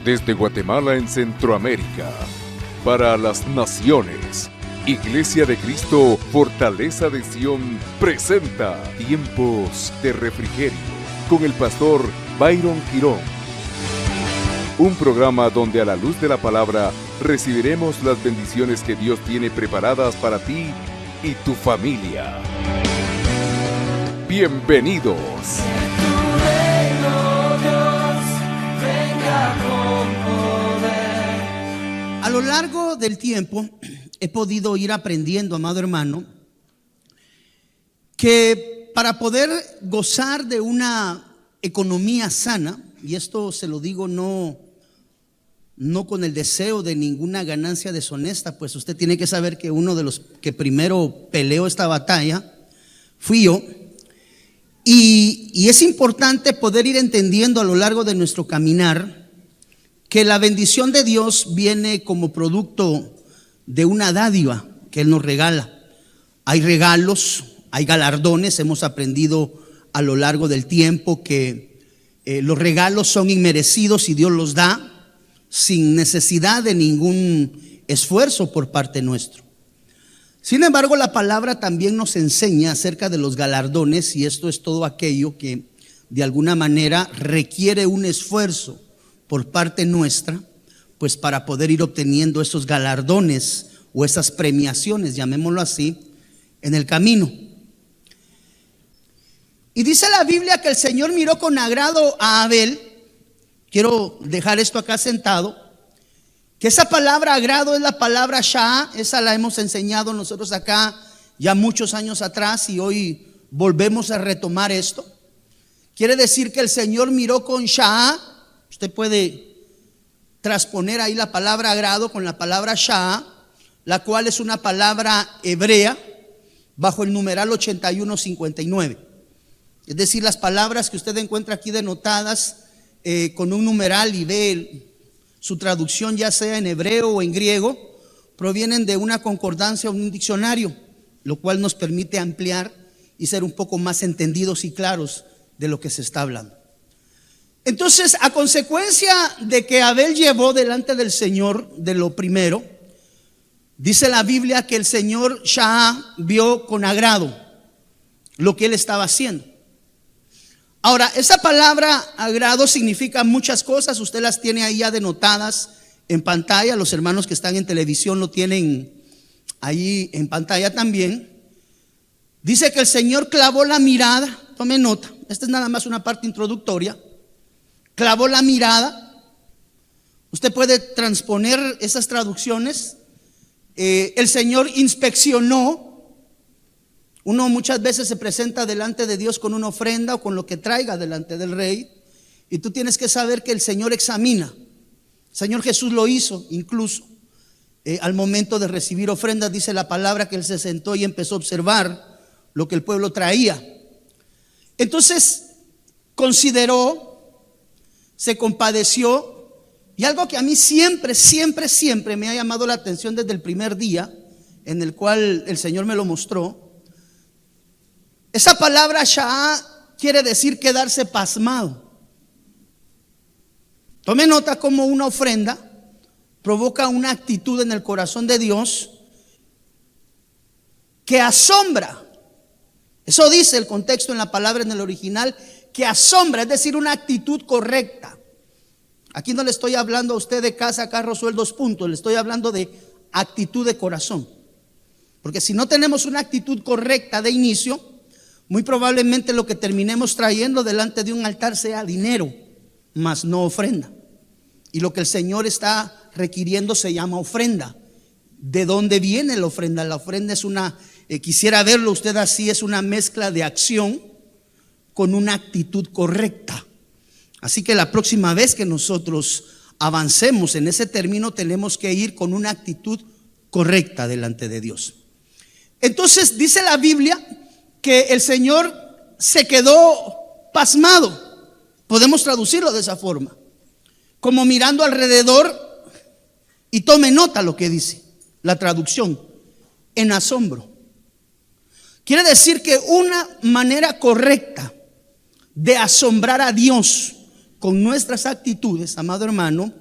Desde Guatemala en Centroamérica, para las naciones, Iglesia de Cristo, Fortaleza de Sion, presenta Tiempos de Refrigerio con el pastor Byron Girón. Un programa donde a la luz de la palabra recibiremos las bendiciones que Dios tiene preparadas para ti y tu familia. Bienvenidos. A lo largo del tiempo he podido ir aprendiendo, amado hermano, que para poder gozar de una economía sana, y esto se lo digo no con el deseo de ninguna ganancia deshonesta, pues usted tiene que saber que uno de los que primero peleó esta batalla fui yo. Y es importante poder ir entendiendo a lo largo de nuestro caminar que la bendición de Dios viene como producto de una dádiva que Él nos regala. Hay regalos, hay galardones. Hemos aprendido a lo largo del tiempo que los regalos son inmerecidos y Dios los da sin necesidad de ningún esfuerzo por parte nuestro. Sin embargo, la palabra también nos enseña acerca de los galardones, y esto es todo aquello que de alguna manera requiere un esfuerzo por parte nuestra, pues para poder ir obteniendo esos galardones o esas premiaciones, llamémoslo así, en el camino. Y dice la Biblia que el Señor miró con agrado a Abel. Quiero dejar esto acá sentado, que esa palabra agrado es la palabra Shah. Esa la hemos enseñado nosotros acá ya muchos años atrás, y hoy volvemos a retomar esto. Quiere decir que el Señor miró con Shah. Usted puede transponer ahí la palabra agrado con la palabra Shah, la cual es una palabra hebrea bajo el numeral 8159. Es decir, las palabras que usted encuentra aquí denotadas con un numeral y ve su traducción, ya sea en hebreo o en griego, provienen de una concordancia o un diccionario, lo cual nos permite ampliar y ser un poco más entendidos y claros de lo que se está hablando. Entonces, a consecuencia de que Abel llevó delante del Señor de lo primero, dice la Biblia que el Señor Shah vio con agrado lo que él estaba haciendo. Ahora, esa palabra agrado significa muchas cosas. Usted las tiene ahí ya denotadas en pantalla. Los hermanos que están en televisión lo tienen ahí en pantalla también. Dice que el Señor clavó la mirada. Tome nota, esta es nada más una parte introductoria. Clavó la mirada. Usted puede transponer esas traducciones. El Señor inspeccionó. Uno muchas veces se presenta delante de Dios con una ofrenda o con lo que traiga delante del rey, y tú tienes que saber que el Señor examina. El Señor Jesús lo hizo incluso al momento de recibir ofrendas. Dice la palabra que Él se sentó y empezó a observar lo que el pueblo traía. Entonces consideró, se compadeció, y algo que a mí siempre me ha llamado la atención desde el primer día en el cual el Señor me lo mostró. Esa palabra Shah quiere decir quedarse pasmado. Tome nota cómo una ofrenda provoca una actitud en el corazón de Dios que asombra. Eso dice el contexto en la palabra en el original, que asombra, es decir, una actitud correcta. Aquí no le estoy hablando a usted de casa, carro, sueldos, puntos. Le estoy hablando de actitud de corazón. Porque si no tenemos una actitud correcta de inicio, muy probablemente lo que terminemos trayendo delante de un altar sea dinero, mas no ofrenda. Y lo que el Señor está requiriendo se llama ofrenda. ¿De dónde viene la ofrenda? La ofrenda es quisiera verlo usted así, es una mezcla de acción con una actitud correcta. Así que la próxima vez que nosotros avancemos en ese término, tenemos que ir con una actitud correcta delante de Dios. Entonces dice la Biblia que el Señor se quedó pasmado. Podemos traducirlo de esa forma, como mirando alrededor, y tome nota lo que dice la traducción, en asombro. Quiere decir que una manera correcta de asombrar a Dios con nuestras actitudes, amado hermano,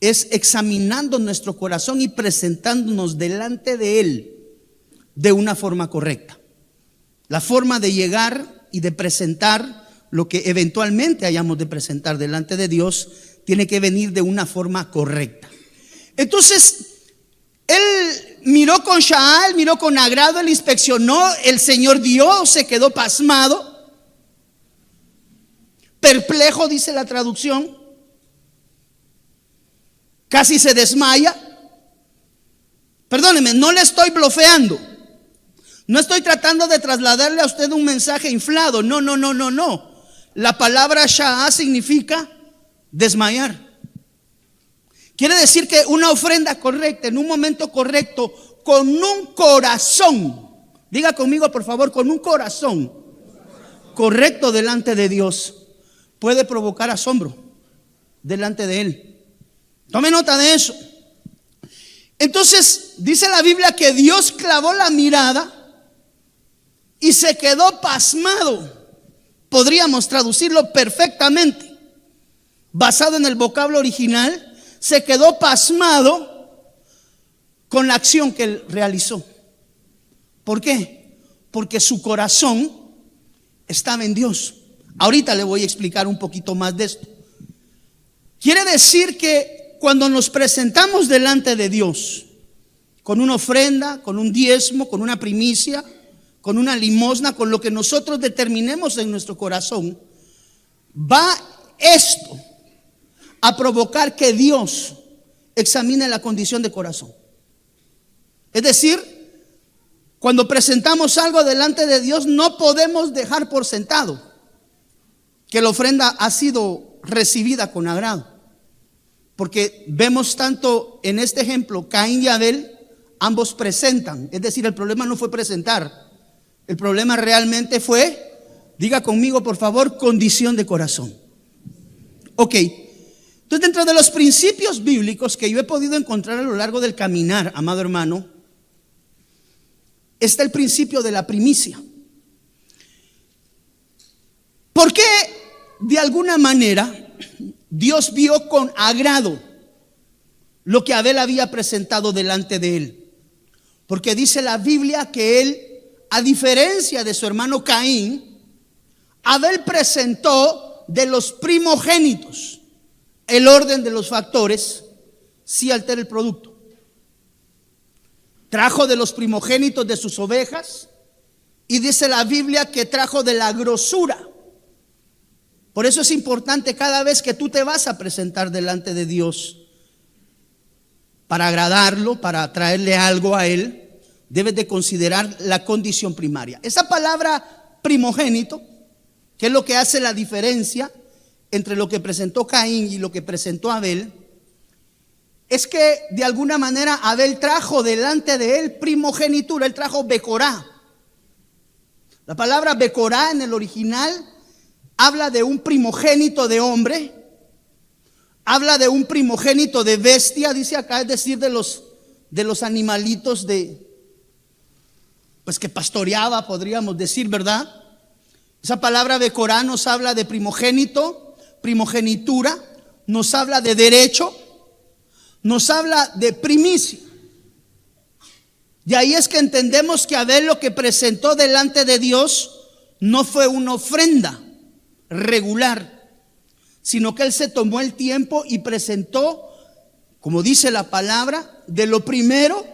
es examinando nuestro corazón y presentándonos delante de Él de una forma correcta. La forma de llegar y de presentar lo que eventualmente hayamos de presentar delante de Dios tiene que venir de una forma correcta. Entonces, él miró con Shaal, miró con agrado, él inspeccionó, el Señor Dios se quedó pasmado, perplejo, dice la traducción, casi se desmaya. Perdóneme, no le estoy blofeando, no estoy tratando de trasladarle a usted un mensaje inflado, no. La palabra Sha'á significa desmayar. Quiere decir que una ofrenda correcta, en un momento correcto, con un corazón, diga conmigo por favor, con un corazón correcto delante de Dios, puede provocar asombro delante de Él. Tome nota de eso. Entonces, dice la Biblia que Dios clavó la mirada y se quedó pasmado. Podríamos traducirlo perfectamente. Basado en el vocablo original, se quedó pasmado con la acción que él realizó. ¿Por qué? Porque su corazón estaba en Dios. Ahorita le voy a explicar un poquito más de esto. Quiere decir que cuando nos presentamos delante de Dios con una ofrenda, con un diezmo, con una primicia, con una limosna, con lo que nosotros determinemos en nuestro corazón, va esto a provocar que Dios examine la condición de corazón. Es decir, cuando presentamos algo delante de Dios, no podemos dejar por sentado que la ofrenda ha sido recibida con agrado. Porque vemos tanto en este ejemplo, Caín y Abel, ambos presentan. Es decir, el problema no fue presentar. El problema realmente fue, diga conmigo por favor, condición de corazón. Ok. Entonces, dentro de los principios bíblicos que yo he podido encontrar a lo largo del caminar, amado hermano, está el principio de la primicia. ¿Por qué de alguna manera Dios vio con agrado lo que Abel había presentado delante de él? Porque dice la Biblia que él, a diferencia de su hermano Caín, Abel presentó de los primogénitos. El orden de los factores sí altera el producto. Trajo de los primogénitos de sus ovejas y dice la Biblia que trajo de la grosura. Por eso es importante cada vez que tú te vas a presentar delante de Dios para agradarlo, para traerle algo a Él, debes de considerar la condición primaria. Esa palabra primogénito, que es lo que hace la diferencia entre lo que presentó Caín y lo que presentó Abel, es que de alguna manera Abel trajo delante de él primogenitura, él trajo Becorá. La palabra Becorá en el original habla de un primogénito de hombre, habla de un primogénito de bestia, dice acá, es decir, de los animalitos pues que pastoreaba, podríamos decir, ¿verdad? Esa palabra Becorá nos habla de primogénito, primogenitura, nos habla de derecho, nos habla de primicia. Y ahí es que entendemos que Abel lo que presentó delante de Dios no fue una ofrenda regular, sino que él se tomó el tiempo y presentó, como dice la palabra, de lo primero.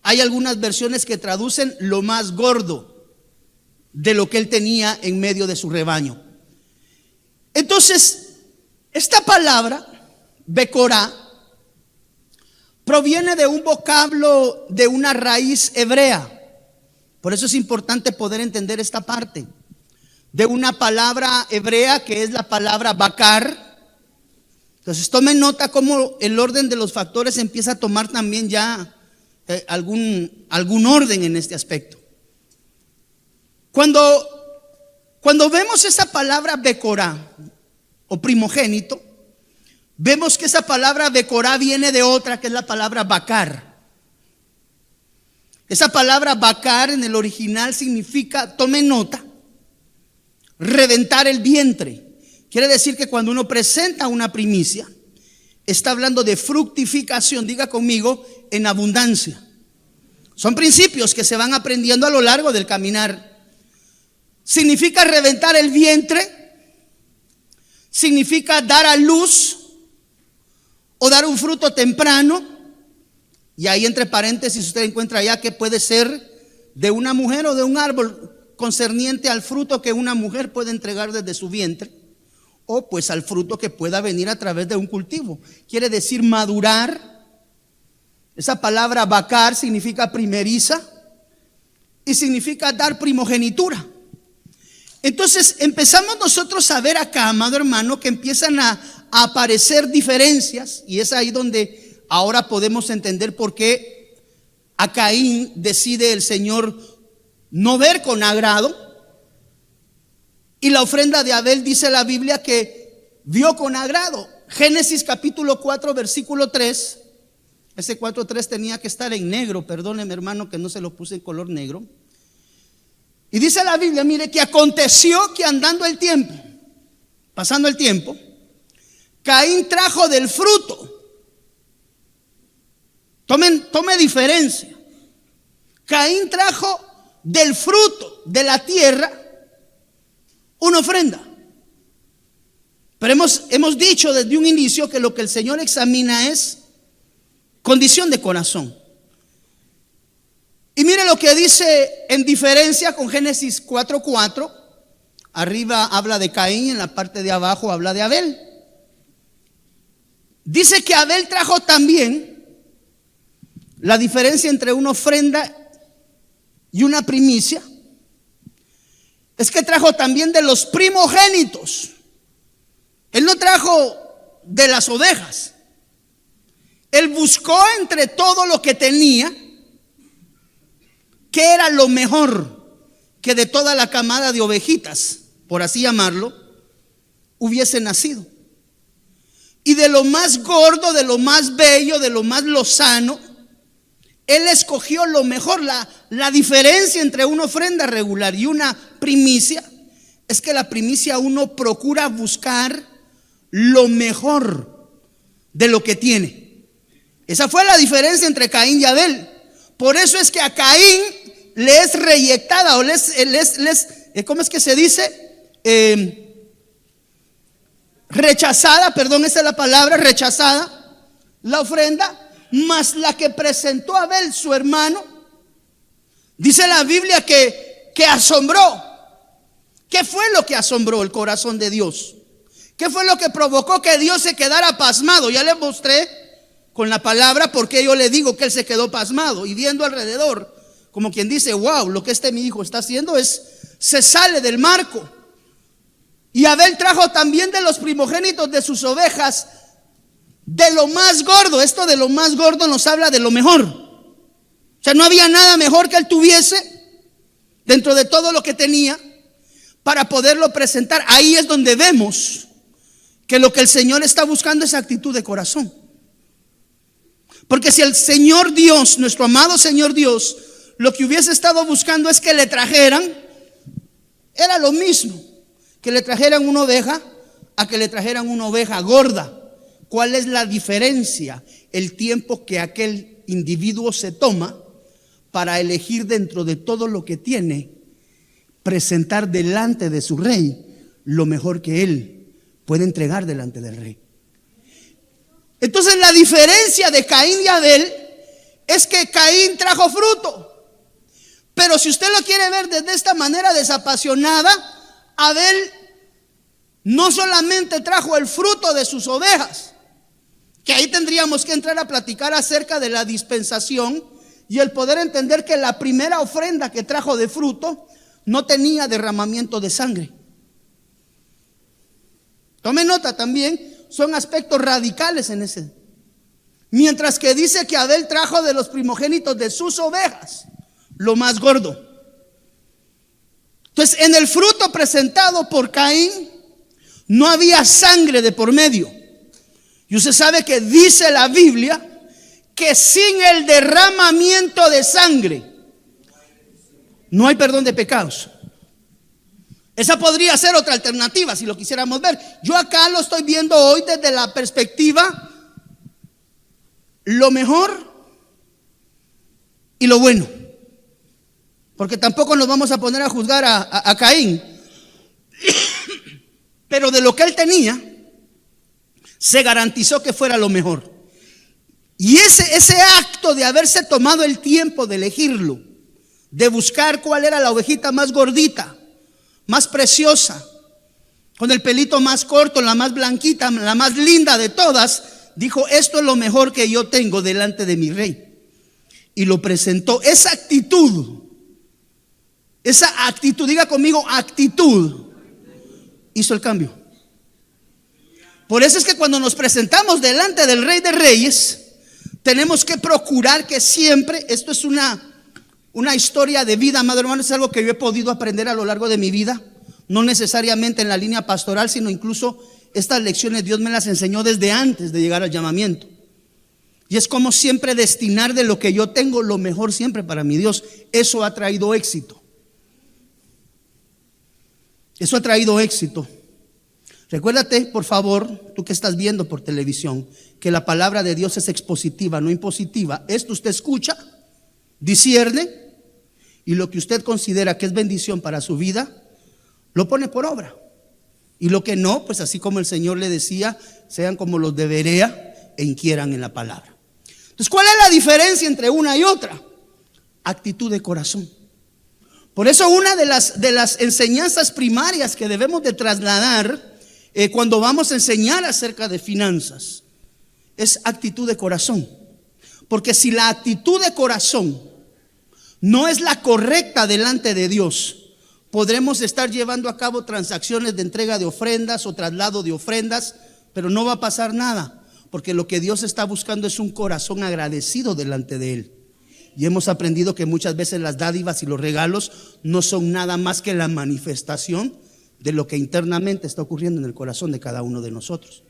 Hay algunas versiones que traducen lo más gordo de lo que él tenía en medio de su rebaño. Entonces, esta palabra, Becorá, proviene de un vocablo, de una raíz hebrea. Por eso es importante poder entender esta parte. De una palabra hebrea que es la palabra bakar. Entonces, tomen nota cómo el orden de los factores empieza a tomar también ya algún orden en este aspecto. Cuando vemos esa palabra Becorá o primogénito, vemos que esa palabra Becorá viene de otra que es la palabra bakar. Esa palabra bakar en el original significa, tome nota, reventar el vientre. Quiere decir que cuando uno presenta una primicia, está hablando de fructificación, diga conmigo, en abundancia. Son principios que se van aprendiendo a lo largo del caminar. Significa reventar el vientre, significa dar a luz o dar un fruto temprano. Y ahí entre paréntesis usted encuentra ya que puede ser de una mujer o de un árbol, concerniente al fruto que una mujer puede entregar desde su vientre, o pues al fruto que pueda venir a través de un cultivo. Quiere decir madurar. Esa palabra bacar significa primeriza y significa dar primogenitura. Entonces empezamos nosotros a ver acá, amado hermano, que empiezan a aparecer diferencias, y es ahí donde ahora podemos entender por qué a Caín decide el Señor no ver con agrado, y la ofrenda de Abel dice la Biblia que vio con agrado. Génesis capítulo 4 versículo 3. Ese 4:3 tenía que estar en negro, perdóneme hermano que no se lo puse en color negro. Y dice la Biblia, mire, que aconteció que andando el tiempo, pasando el tiempo, Caín trajo del fruto. Tome diferencia. Caín trajo del fruto de la tierra una ofrenda. Pero hemos dicho desde un inicio que lo que el Señor examina es condición de corazón. Y mire lo que dice en diferencia con Génesis 4:4. Arriba habla de Caín, en la parte de abajo habla de Abel. Dice que Abel trajo también, la diferencia entre una ofrenda y una primicia es que trajo también de los primogénitos. Él no trajo de las ovejas. Él buscó entre todo lo que tenía, que era lo mejor que de toda la camada de ovejitas, por así llamarlo, hubiese nacido. Y de lo más gordo, de lo más bello, de lo más lozano, Él escogió lo mejor. La diferencia entre una ofrenda regular y una primicia es que la primicia uno procura buscar lo mejor de lo que tiene. Esa fue la diferencia entre Caín y Abel. Por eso es que a Caín le es reyectada, o ¿cómo es que se dice? Rechazada, perdón, esa es la palabra, rechazada la ofrenda. Mas la que presentó Abel, su hermano, dice la Biblia que asombró. ¿Qué fue lo que asombró el corazón de Dios? ¿Qué fue lo que provocó que Dios se quedara pasmado? Ya le mostré con la palabra por qué yo le digo que Él se quedó pasmado y viendo alrededor, como quien dice, wow, lo que mi hijo está haciendo se sale del marco. Y Abel trajo también de los primogénitos de sus ovejas, de lo más gordo. Esto de lo más gordo nos habla de lo mejor. O sea, no había nada mejor que él tuviese dentro de todo lo que tenía para poderlo presentar. Ahí es donde vemos que lo que el Señor está buscando es actitud de corazón. Porque si el Señor Dios, nuestro amado Señor Dios, lo que hubiese estado buscando es que le trajeran, era lo mismo que le trajeran una oveja a que le trajeran una oveja gorda. ¿Cuál es la diferencia? El tiempo que aquel individuo se toma para elegir dentro de todo lo que tiene, presentar delante de su rey lo mejor que él puede entregar delante del rey. Entonces la diferencia de Caín y Abel es que Caín trajo fruto. Pero si usted lo quiere ver desde esta manera desapasionada, Abel no solamente trajo el fruto de sus ovejas, que ahí tendríamos que entrar a platicar acerca de la dispensación y el poder entender que la primera ofrenda que trajo de fruto no tenía derramamiento de sangre. Tome nota también, son aspectos radicales en ese. Mientras que dice que Abel trajo de los primogénitos de sus ovejas lo más gordo. Entonces, en el fruto presentado por Caín no había sangre de por medio. Y usted sabe que dice la Biblia que sin el derramamiento de sangre no hay perdón de pecados. Esa podría ser otra alternativa si lo quisiéramos ver. Yo acá lo estoy viendo hoy desde la perspectiva lo mejor y lo bueno. Porque tampoco nos vamos a poner a juzgar a Caín. Pero de lo que él tenía, se garantizó que fuera lo mejor. Y ese acto de haberse tomado el tiempo de elegirlo, de buscar cuál era la ovejita más gordita, más preciosa, con el pelito más corto, la más blanquita, la más linda de todas, dijo: esto es lo mejor que yo tengo delante de mi rey. Y lo presentó. Esa actitud, diga conmigo, actitud, hizo el cambio. Por eso es que cuando nos presentamos delante del Rey de Reyes, tenemos que procurar que siempre, esto es una historia de vida, amado hermano, es algo que yo he podido aprender a lo largo de mi vida, no necesariamente en la línea pastoral, sino incluso estas lecciones Dios me las enseñó desde antes de llegar al llamamiento. Y es como siempre destinar de lo que yo tengo lo mejor siempre para mi Dios. Eso ha traído éxito. Eso ha traído éxito. Recuérdate, por favor, tú que estás viendo por televisión, que la palabra de Dios es expositiva, no impositiva. Esto usted escucha, discierne, y lo que usted considera que es bendición para su vida, lo pone por obra. Y lo que no, pues así como el Señor le decía, sean como los de Berea e inquieran en la palabra. Entonces, ¿cuál es la diferencia entre una y otra? Actitud de corazón. Por eso una de las enseñanzas primarias que debemos de trasladar cuando vamos a enseñar acerca de finanzas es actitud de corazón. Porque si la actitud de corazón no es la correcta delante de Dios, podremos estar llevando a cabo transacciones de entrega de ofrendas o traslado de ofrendas, pero no va a pasar nada, porque lo que Dios está buscando es un corazón agradecido delante de Él. Y hemos aprendido que muchas veces las dádivas y los regalos no son nada más que la manifestación de lo que internamente está ocurriendo en el corazón de cada uno de nosotros.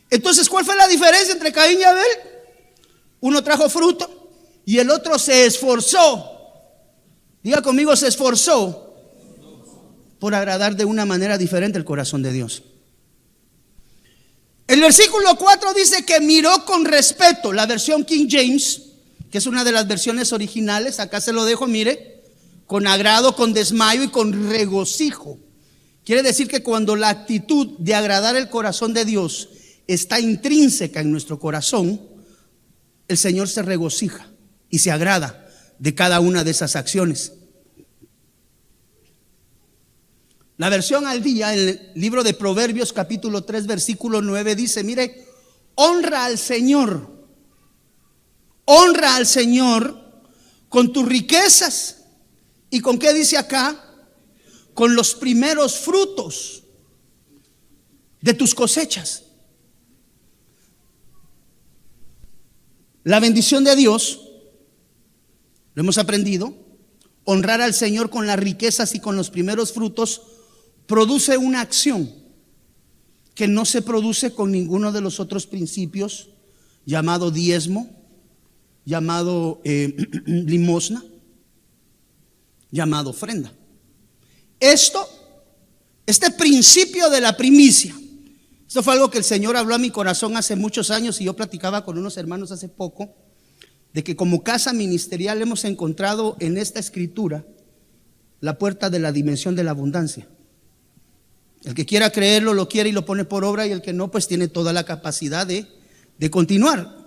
Entonces, ¿cuál fue la diferencia entre Caín y Abel? Uno trajo fruto y el otro se esforzó. Diga conmigo, se esforzó por agradar de una manera diferente el corazón de Dios. El versículo 4 dice que miró con respeto. La versión King James, que es una de las versiones originales, acá se lo dejo, mire, con agrado, con desmayo y con regocijo. Quiere decir que cuando la actitud de agradar el corazón de Dios está intrínseca en nuestro corazón, el Señor se regocija y se agrada de cada una de esas acciones. La versión al día, en el libro de Proverbios capítulo 3 versículo 9 dice, mire, honra al Señor con tus riquezas. ¿Y con qué dice acá? Con los primeros frutos de tus cosechas. La bendición de Dios, lo hemos aprendido, honrar al Señor con las riquezas y con los primeros frutos produce una acción que no se produce con ninguno de los otros principios, llamado diezmo, llamado limosna, llamado ofrenda. Este principio de la primicia, esto fue algo que el Señor habló a mi corazón hace muchos años, y yo platicaba con unos hermanos hace poco, de que como casa ministerial hemos encontrado en esta escritura la puerta de la dimensión de la abundancia. El que quiera creerlo, lo quiere y lo pone por obra, y el que no, pues tiene toda la capacidad de continuar.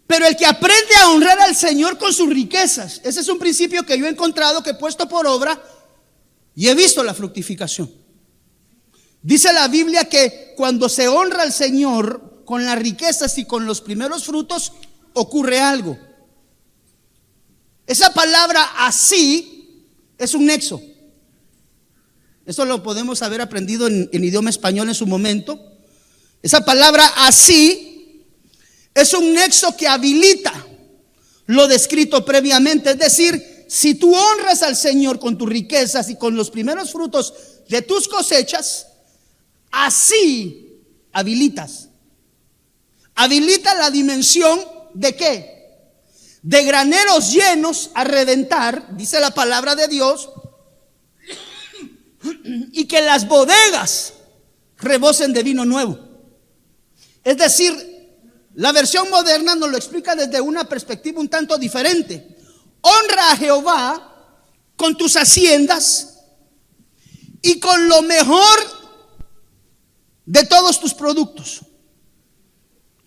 Pero el que aprende a honrar al Señor con sus riquezas, ese es un principio que yo he encontrado, que he puesto por obra y he visto la fructificación. Dice la Biblia que cuando se honra al Señor con las riquezas y con los primeros frutos, ocurre algo. Esa palabra así es un nexo. Eso lo podemos haber aprendido en idioma español en su momento. Esa palabra así es un nexo que habilita lo descrito previamente. Es decir, si tú honras al Señor con tus riquezas y con los primeros frutos de tus cosechas, así habilita la dimensión de ¿qué? De graneros llenos a reventar, dice la palabra de Dios, y que las bodegas rebosen de vino nuevo. Es decir, La versión moderna nos lo explica desde una perspectiva un tanto diferente. Honra a Jehová con tus haciendas y con lo mejor de todos tus productos.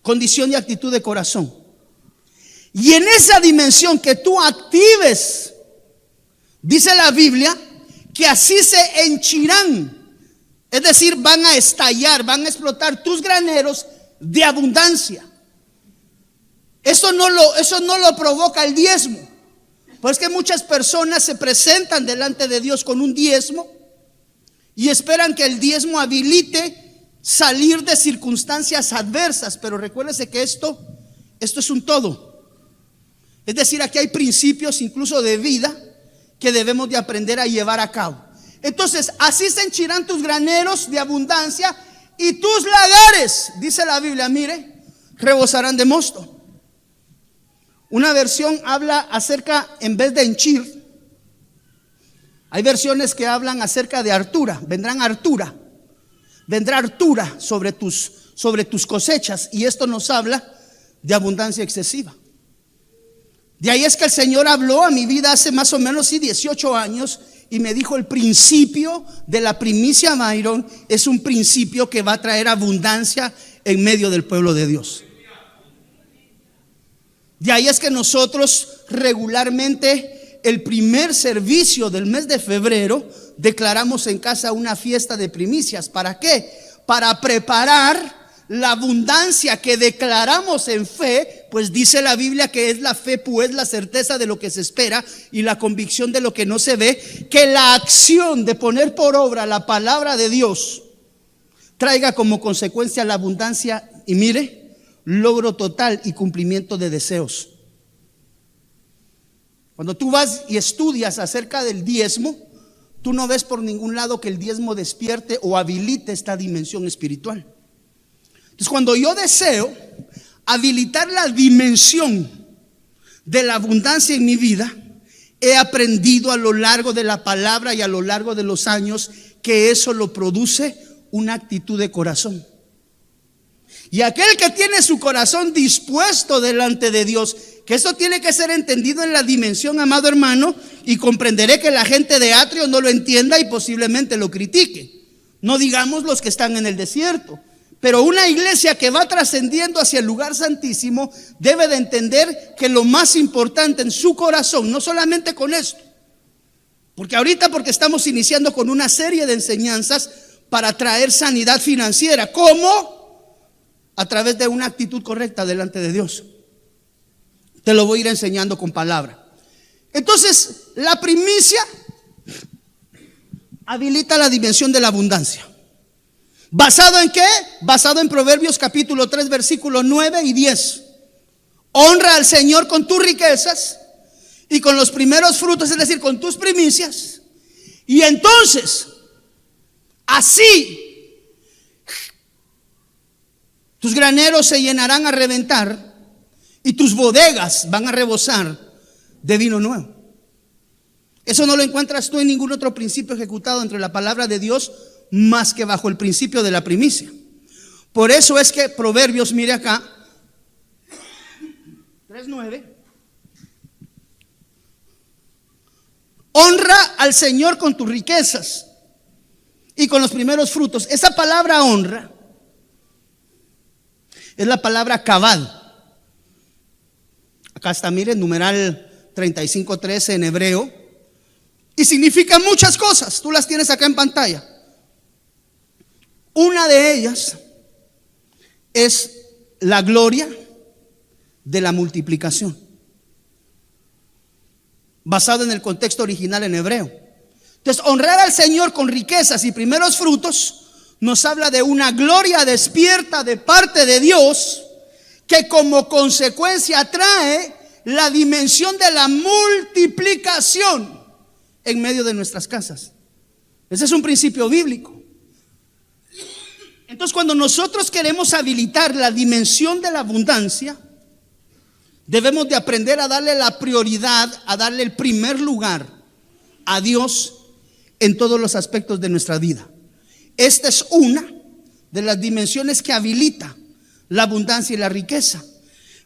Condición y actitud de corazón. Y en esa dimensión que tú actives, dice la Biblia, que así se henchirán. Es decir, van a estallar, van a explotar tus graneros de abundancia. Eso no lo provoca el diezmo. Pues que muchas personas se presentan delante de Dios con un diezmo y esperan que el diezmo habilite salir de circunstancias adversas. Pero recuérdese que esto es un todo. Es decir, aquí hay principios incluso de vida que debemos de aprender a llevar a cabo. Entonces, así se henchirán tus graneros de abundancia y tus lagares, dice la Biblia, mire, rebosarán de mosto. Una versión habla acerca, en vez de henchir, hay versiones que hablan acerca de hartura. Vendrá hartura sobre tus cosechas, y esto nos habla de abundancia excesiva. De ahí es que el Señor habló a mi vida hace más o menos 18 años y me dijo: el principio de la primicia, Byron, es un principio que va a traer abundancia en medio del pueblo de Dios. De ahí es que nosotros regularmente el primer servicio del mes de febrero declaramos en casa una fiesta de primicias. ¿Para qué? Para preparar la abundancia que declaramos en fe, pues dice la Biblia que es la fe, pues la certeza de lo que se espera y la convicción de lo que no se ve. Que la acción de poner por obra la palabra de Dios traiga como consecuencia la abundancia y mire, logro total y cumplimiento de deseos. Cuando tú vas y estudias acerca del diezmo, tú no ves por ningún lado que el diezmo despierte o habilite esta dimensión espiritual. Entonces, cuando yo deseo habilitar la dimensión de la abundancia en mi vida, he aprendido a lo largo de la palabra y a lo largo de los años que eso lo produce una actitud de corazón. Y aquel que tiene su corazón dispuesto delante de Dios, que eso tiene que ser entendido en la dimensión, amado hermano, y comprenderé que la gente de Atrio no lo entienda y posiblemente lo critique. No digamos los que están en el desierto. Pero una iglesia que va trascendiendo hacia el lugar santísimo debe de entender que lo más importante en su corazón, no solamente con esto, porque estamos iniciando con una serie de enseñanzas para traer sanidad financiera. ¿Cómo? A través de una actitud correcta delante de Dios. Te lo voy a ir enseñando con palabra. Entonces, la primicia habilita la dimensión de la abundancia. ¿Basado en qué? Basado en Proverbios capítulo 3 versículos 9 y 10. Honra al Señor con tus riquezas y con los primeros frutos, es decir, con tus primicias. Y entonces, así, tus graneros se llenarán a reventar y tus bodegas van a rebosar de vino nuevo. Eso no lo encuentras tú en ningún otro principio ejecutado entre la palabra de Dios, más que bajo el principio de la primicia. Por eso es que Proverbios, mire acá, 3:9, honra al Señor con tus riquezas y con los primeros frutos. Esa palabra honra es la palabra kabad. Acá está, mire, numeral 35:13 en hebreo, y significa muchas cosas. Tú las tienes acá en pantalla. Una de ellas es la gloria de la multiplicación, basado en el contexto original en hebreo. Entonces, honrar al Señor con riquezas y primeros frutos nos habla de una gloria despierta de parte de Dios, que como consecuencia trae la dimensión de la multiplicación en medio de nuestras casas. Ese es un principio bíblico. Entonces, cuando nosotros queremos habilitar la dimensión de la abundancia, debemos de aprender a darle la prioridad, a darle el primer lugar a Dios en todos los aspectos de nuestra vida. Esta es una de las dimensiones que habilita la abundancia y la riqueza.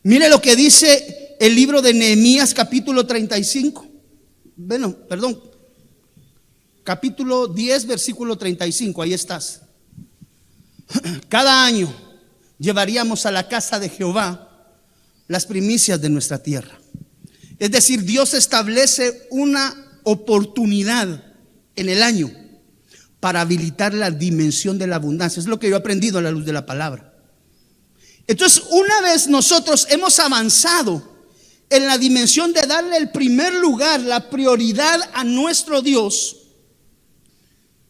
Mire lo que dice el libro de Nehemías capítulo 35. Bueno, perdón, capítulo 10 versículo 35, ahí estás. Cada año llevaríamos a la casa de Jehová las primicias de nuestra tierra. Es decir, Dios establece una oportunidad en el año para habilitar la dimensión de la abundancia. Es lo que yo he aprendido a la luz de la palabra. Entonces, una vez nosotros hemos avanzado en la dimensión de darle el primer lugar, la prioridad a nuestro Dios,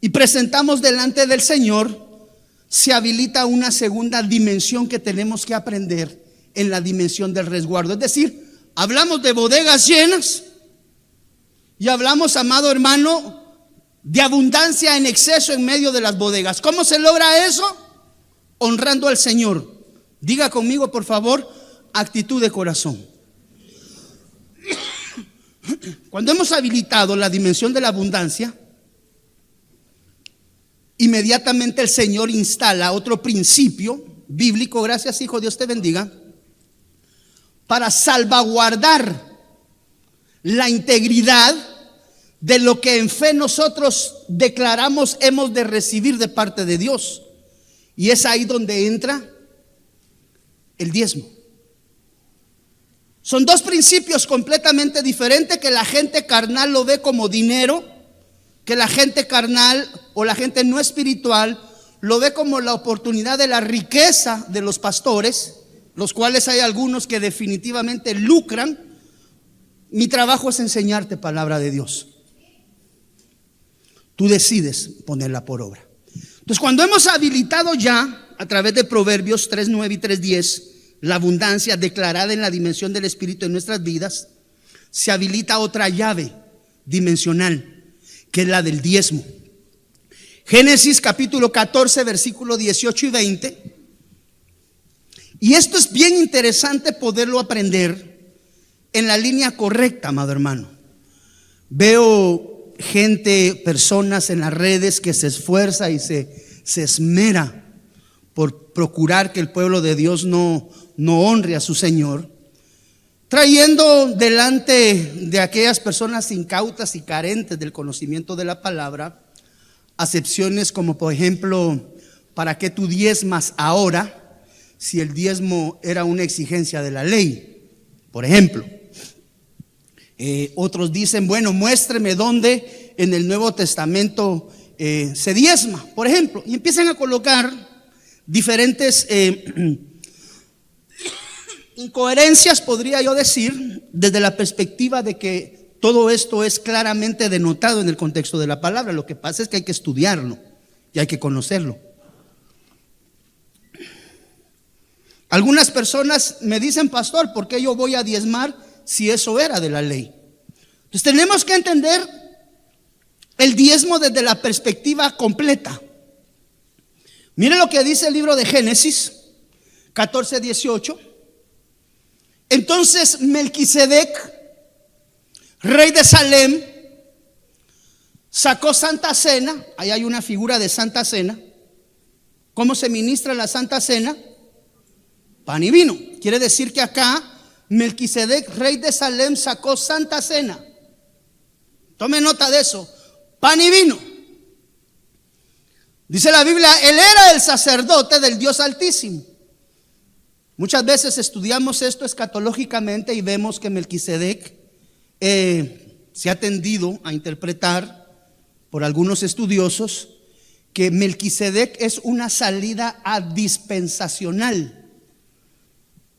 y presentamos delante del Señor, se habilita una segunda dimensión que tenemos que aprender en la dimensión del resguardo. Es decir, hablamos de bodegas llenas y hablamos, amado hermano, de abundancia en exceso en medio de las bodegas. ¿Cómo se logra eso? Honrando al Señor. Diga conmigo, por favor, actitud de corazón. Cuando hemos habilitado la dimensión de la abundancia, inmediatamente el Señor instala otro principio bíblico, gracias hijo, Dios te bendiga, para salvaguardar la integridad de lo que en fe nosotros declaramos hemos de recibir de parte de Dios. Y es ahí donde entra el diezmo. Son dos principios completamente diferentes, que la gente carnal lo ve como dinero, que la gente carnal o la gente no espiritual lo ve como la oportunidad de la riqueza de los pastores, los cuales hay algunos que definitivamente lucran. Mi trabajo es enseñarte palabra de Dios. Tú decides ponerla por obra. Entonces, cuando hemos habilitado ya a través de Proverbios 3:9 y 3:10 la abundancia declarada en la dimensión del Espíritu en nuestras vidas, se habilita otra llave dimensional, que es la del diezmo. Génesis capítulo 14 versículo 18 y 20. Y esto es bien interesante poderlo aprender en la línea correcta, amado hermano. Veo gente, personas en las redes que se esfuerza y se esmera por procurar que el pueblo de Dios no honre a su Señor, trayendo delante de aquellas personas incautas y carentes del conocimiento de la palabra acepciones como, por ejemplo, ¿para qué tú diezmas ahora si el diezmo era una exigencia de la ley? Por ejemplo, otros dicen, bueno, muéstreme dónde en el Nuevo Testamento se diezma, por ejemplo, y empiezan a colocar diferentes incoherencias, podría yo decir, desde la perspectiva de que todo esto es claramente denotado en el contexto de la palabra. Lo que pasa es que hay que estudiarlo y hay que conocerlo. Algunas personas me dicen, pastor, ¿por qué yo voy a diezmar si eso era de la ley? Entonces tenemos que entender el diezmo desde la perspectiva completa. Mire lo que dice el libro de Génesis 14:18. Entonces Melquisedec, rey de Salem, sacó Santa Cena. Ahí hay una figura de Santa Cena. ¿Cómo se ministra la Santa Cena? Pan y vino. Quiere decir que acá Melquisedec, rey de Salem, sacó Santa Cena. Tome nota de eso. Pan y vino. Dice la Biblia, él era el sacerdote del Dios Altísimo. Muchas veces estudiamos esto escatológicamente y vemos que Melquisedec se ha tendido a interpretar por algunos estudiosos que Melquisedec es una salida dispensacional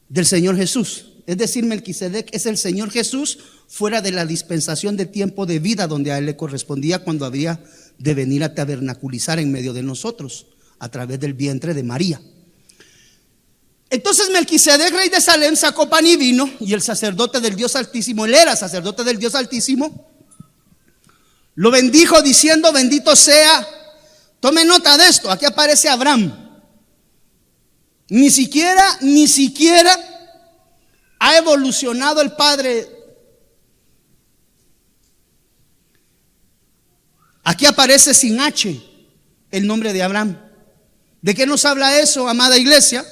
del Señor Jesús. Es decir, Melquisedec es el Señor Jesús fuera de la dispensación de tiempo de vida donde a él le correspondía cuando había de venir a tabernaculizar en medio de nosotros a través del vientre de María. Entonces Melquisedec, rey de Salem, sacó pan y vino, y el sacerdote del Dios Altísimo, él era sacerdote del Dios Altísimo, lo bendijo diciendo, bendito sea. Tome nota de esto, aquí aparece Abraham. Ni siquiera ha evolucionado el padre. Aquí aparece sin H el nombre de Abraham. ¿De qué nos habla eso, amada iglesia?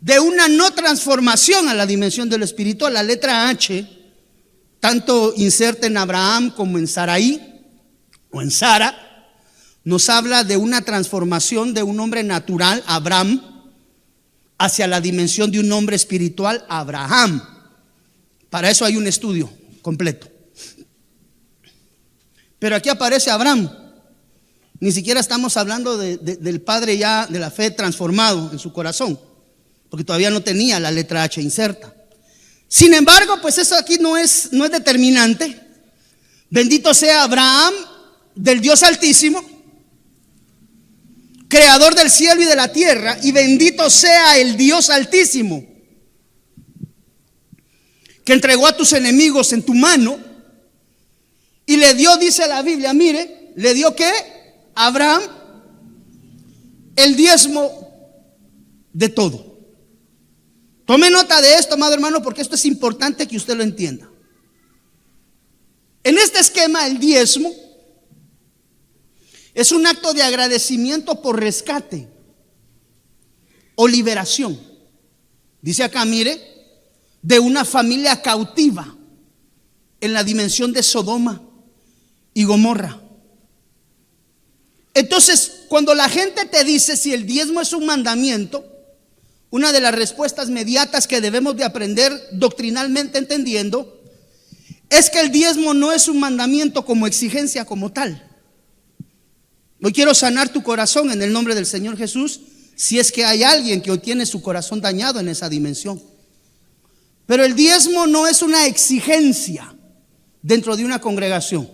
de una no transformación a la dimensión de lo espiritual. La letra H, tanto inserta en Abraham como en Sarai o en Sara, nos habla de una transformación de un hombre natural, Abraham, hacia la dimensión de un hombre espiritual, Abraham. Para eso hay un estudio completo. Pero aquí aparece Abraham. Ni siquiera estamos hablando del padre ya de la fe transformado en su corazón, porque todavía no tenía la letra H inserta. Sin embargo, pues eso aquí no es determinante. Bendito sea Abraham, del Dios Altísimo, creador del cielo y de la tierra, y bendito sea el Dios Altísimo, que entregó a tus enemigos en tu mano y le dio, dice la Biblia, mire, le dio ¿qué? Abraham el diezmo de todo. Tome nota de esto, amado hermano, porque esto es importante que usted lo entienda. En este esquema, el diezmo es un acto de agradecimiento por rescate o liberación. Dice acá, mire, de una familia cautiva en la dimensión de Sodoma y Gomorra. Entonces, cuando la gente te dice si el diezmo es un mandamiento, una de las respuestas inmediatas que debemos de aprender doctrinalmente entendiendo es que el diezmo no es un mandamiento como exigencia como tal. Hoy quiero sanar tu corazón en el nombre del Señor Jesús, si es que hay alguien que hoy tiene su corazón dañado en esa dimensión. Pero el diezmo no es una exigencia dentro de una congregación.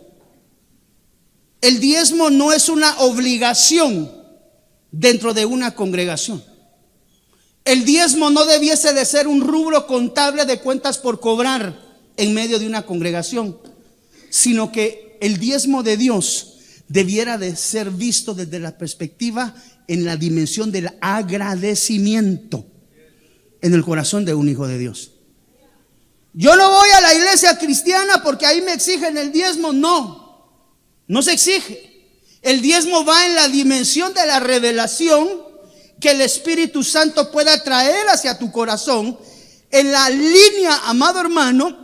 El diezmo no es una obligación dentro de una congregación. El diezmo no debiese de ser un rubro contable de cuentas por cobrar en medio de una congregación, sino que el diezmo de Dios debiera de ser visto desde la perspectiva en la dimensión del agradecimiento en el corazón de un hijo de Dios. Yo no voy a la iglesia cristiana porque ahí me exigen el diezmo. No se exige. El diezmo va en la dimensión de la revelación que el Espíritu Santo pueda traer hacia tu corazón, en la línea, amado hermano,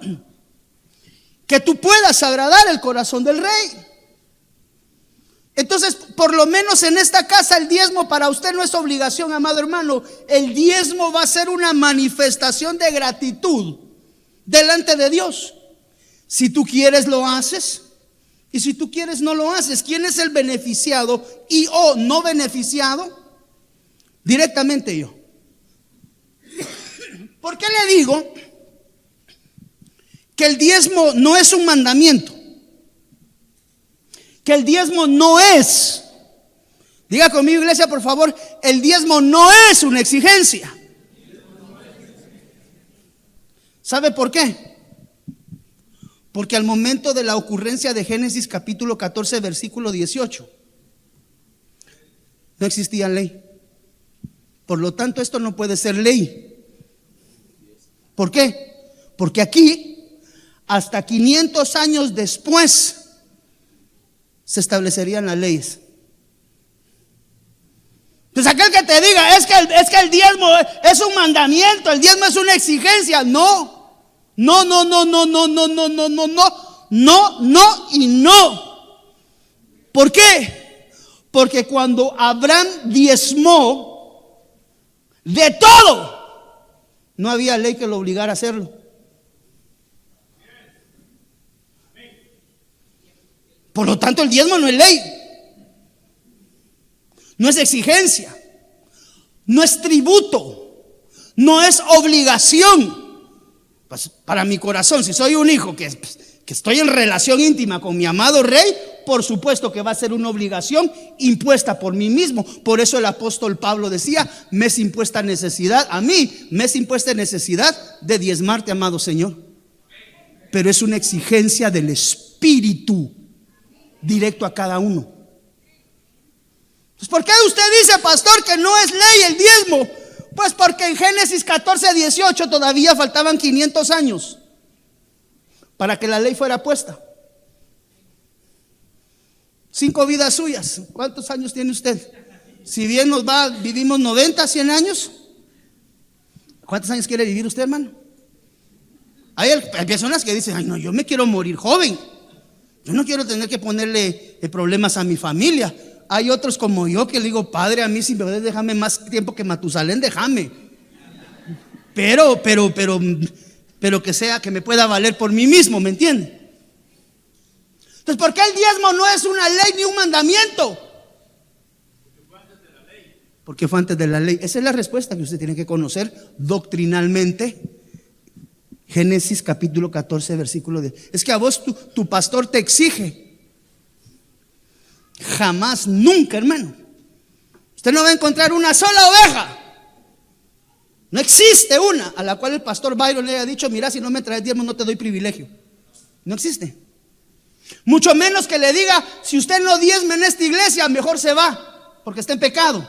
que tú puedas agradar el corazón del Rey. Entonces, por lo menos en esta casa, el diezmo para usted no es obligación, amado hermano. El diezmo va a ser una manifestación de gratitud delante de Dios. Si tú quieres, lo haces, y si tú quieres, no lo haces. ¿Quién es el beneficiado y o no beneficiado? Directamente yo. ¿Por qué le digo que el diezmo no es un mandamiento? Que el diezmo no es, diga conmigo, iglesia, por favor, el diezmo no es una exigencia. ¿Sabe por qué? Porque al momento de la ocurrencia de Génesis capítulo 14 versículo 18 no existía ley. Por lo tanto, esto no puede ser ley. ¿Por qué? Porque aquí, hasta 500 años después, se establecerían las leyes. Entonces aquel que te diga es que el diezmo es un mandamiento, el diezmo es una exigencia, no y no. ¿Por qué? Porque cuando Abraham diezmó de todo, no había ley que lo obligara a hacerlo. Por lo tanto, el diezmo no es ley, no es exigencia, no es tributo, no es obligación. Pues para mi corazón, si soy un hijo que estoy en relación íntima con mi amado Rey, por supuesto que va a ser una obligación impuesta por mí mismo. Por eso el apóstol Pablo decía, me es impuesta necesidad, a mí me es impuesta necesidad de diezmarte, amado Señor. Pero es una exigencia del Espíritu directo a cada uno. Pues ¿por qué usted dice, pastor, que no es ley el diezmo? Pues porque en Génesis 14, 18 todavía faltaban 500 años para que la ley fuera puesta. 5 vidas suyas. ¿Cuántos años tiene usted? Si bien nos va, vivimos 90, 100 años. ¿Cuántos años quiere vivir usted, hermano? Hay personas que dicen, ay no, yo me quiero morir joven. Yo no quiero tener que ponerle problemas a mi familia. Hay otros como yo que le digo, Padre, a mí si me puedes déjame más tiempo que Matusalén, déjame. Pero que sea, que me pueda valer por mí mismo, ¿me entiende? Entonces, ¿por qué el diezmo no es una ley ni un mandamiento? Porque fue antes de la ley. Esa es la respuesta que usted tiene que conocer doctrinalmente. Génesis capítulo 14, versículo 10. Es que a vos tu pastor te exige. Jamás, nunca, hermano. Usted no va a encontrar una sola oveja. No existe una a la cual el pastor Byron le haya dicho, mira, si no me traes diezmo no te doy privilegio. No existe. Mucho menos que le diga, si usted no diezma en esta iglesia, mejor se va, porque está en pecado.